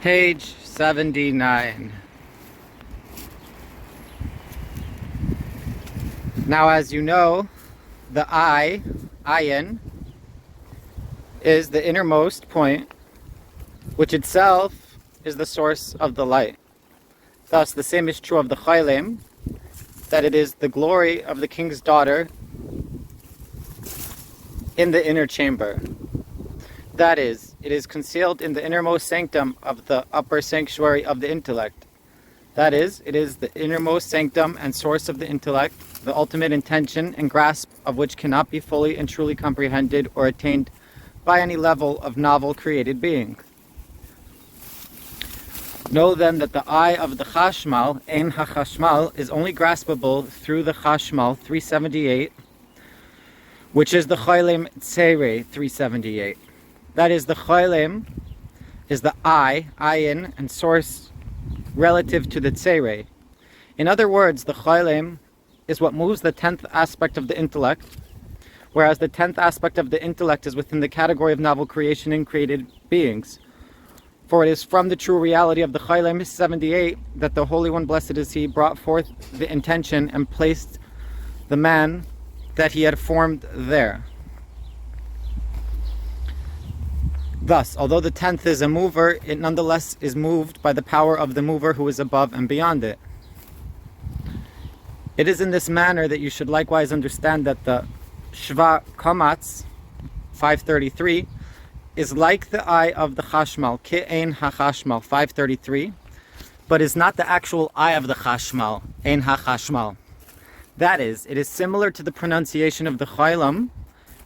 Page 79. Now, as you know, the ayin, is the innermost point, which itself is the source of the light. Thus, the same is true of the chaylim, that it is the glory of the king's daughter in the inner chamber. That is, it is concealed in the innermost sanctum of the upper sanctuary of the intellect. That is, it is the innermost sanctum and source of the intellect, the ultimate intention and grasp of which cannot be fully and truly comprehended or attained by any level of novel created being. Know then that the eye of the Chashmal, Ein HaChashmal, is only graspable through the Chashmal 378, which is the Chaylim Tseirei 378. That is, the Chaylim is the ayin, and source relative to the Tseirei. In other words, the Chaylim is what moves the 10th aspect of the intellect, whereas the 10th aspect of the intellect is within the category of novel creation and created beings. For it is from the true reality of the Chaylim 78 that the Holy One, blessed is He, brought forth the intention and placed the man that He had formed there. Thus, although the 10th is a mover, it nonetheless is moved by the power of the mover who is above and beyond it. It is in this manner that you should likewise understand that the Shva Kamatz 533 is like the eye of the Chashmal, Ke'ein HaChashmal 533, but is not the actual eye of the Chashmal, Ein HaChashmal. That is, it is similar to the pronunciation of the Chaylim,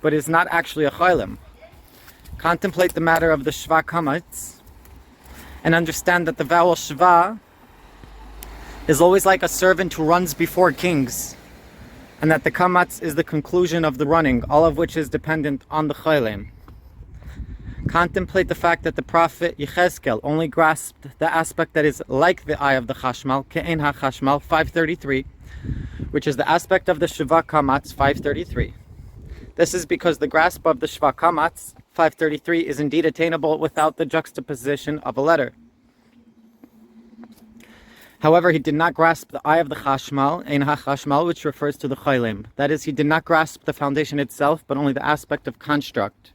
but is not actually a Chaylim. Contemplate the matter of the Shva Kamatz and understand that the vowel Shva is always like a servant who runs before kings, and that the Kamatz is the conclusion of the running, all of which is dependent on the Chaylim. Contemplate the fact that the prophet Yechezkel only grasped the aspect that is like the eye of the Chashmal, Ke'ein HaChashmal 533, which is the aspect of the Shva Kamatz 533. This is because the grasp of the Shva Kamatz 533 is indeed attainable without the juxtaposition of a letter. However, he did not grasp the eye of the Chashmal, Ein HaChashmal, which refers to the Chaylim. That is, he did not grasp the foundation itself, but only the aspect of construct,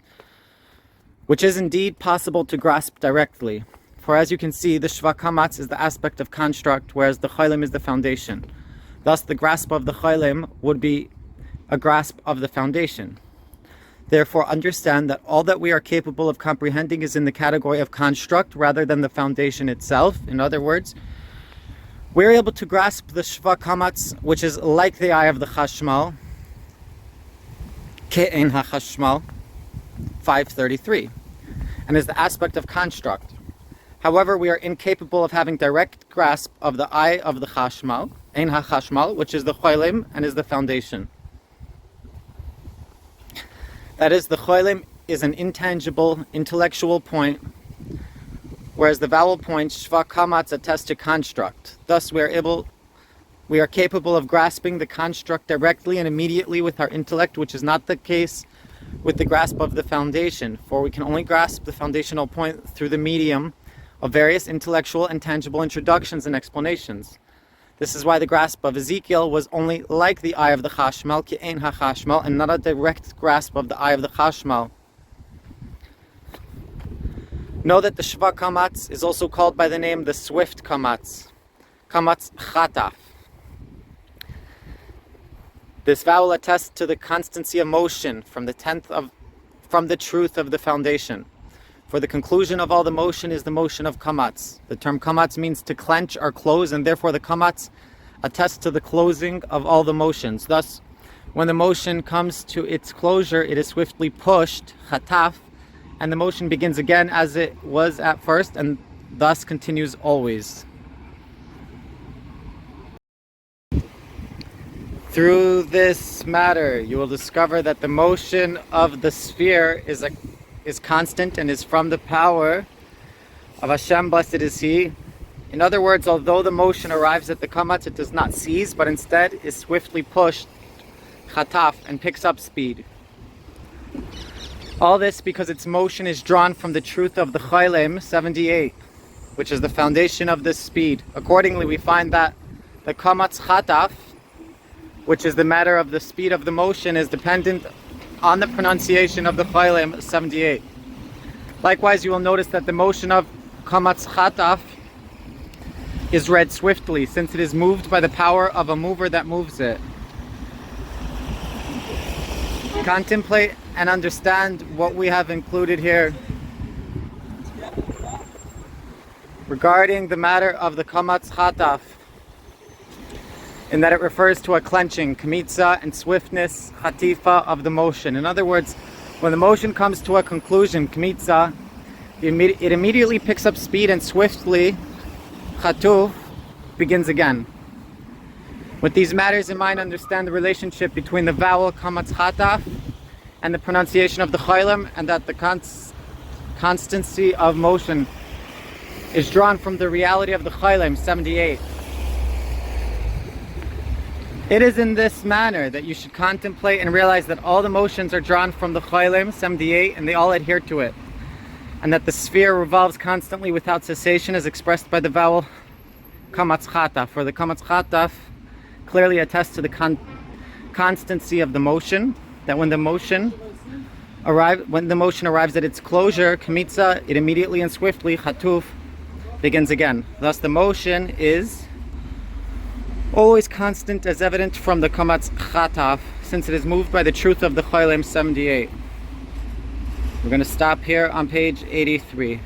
which is indeed possible to grasp directly. For as you can see, the Shva Kamatz is the aspect of construct, whereas the Chaylim is the foundation. Thus, the grasp of the Chaylim would be a grasp of the foundation. Therefore, understand that all that we are capable of comprehending is in the category of construct rather than the foundation itself. In other words, we're able to grasp the Shva Kamatz, which is like the eye of the Chashmal, Ke'ein HaChashmal 533, and is the aspect of construct. However, we are incapable of having direct grasp of the eye of the Chashmal, Ein HaChashmal, which is the Chaylim and is the foundation. That is, the Chaylim is an intangible, intellectual point, whereas the vowel points, Shva Kamatz, attest to construct. Thus, we are capable of grasping the construct directly and immediately with our intellect, which is not the case with the grasp of the foundation, for we can only grasp the foundational point through the medium of various intellectual and tangible introductions and explanations. This is why the grasp of Ezekiel was only like the eye of the Chashmal, Ke'ein HaChashmal, and not a direct grasp of the eye of the Chashmal. Know that the Shva Kamatz is also called by the name the Swift Kamatz, Kamatz Chataf. This vowel attests to the constancy of motion from the truth of the foundation. For the conclusion of all the motion is the motion of Kamatz. The term Kamatz means to clench or close, and therefore the Kamatz attests to the closing of all the motions. Thus, when the motion comes to its closure, it is swiftly pushed, Chataf, and the motion begins again as it was at first, and thus continues always. Through this matter, you will discover that the motion of the sphere is constant and is from the power of Hashem, blessed is He. In other words, although the motion arrives at the Kamatz, it does not cease, but instead is swiftly pushed, Chataf, and picks up speed. All this because its motion is drawn from the truth of the Chaylim 78. which is the foundation of this speed. Accordingly, we find that the kamatz chataf, which is the matter of the speed of the motion, is dependent on the pronunciation of the chaylim 78. Likewise, you will notice that the motion of kamatz chataf is read swiftly, since it is moved by the power of a mover that moves it. Contemplate and understand what we have included here regarding the matter of the kamatz chataf, in that it refers to a clenching, kamitza, and swiftness, chatifa, of the motion. In other words, when the motion comes to a conclusion, kamitza, it immediately picks up speed, and swiftly, chatuf, begins again. With these matters in mind, understand the relationship between the vowel kamatz chataf and the pronunciation of the chaylim, and that the constancy of motion is drawn from the reality of the chaylim 78. It is in this manner that you should contemplate and realize that all the motions are drawn from the chaylim 78, and they all adhere to it, and that the sphere revolves constantly without cessation, as expressed by the vowel kamatz chataf. For the kamatz chataf clearly attests to the constancy of the motion, that when the motion arrives at its closure, kamitza, it immediately and swiftly, chatuf, begins again. Thus the motion is always constant, as evident from the kamatz chataf, since it is moved by the truth of the chaylim 78. We're going to stop here on page 83.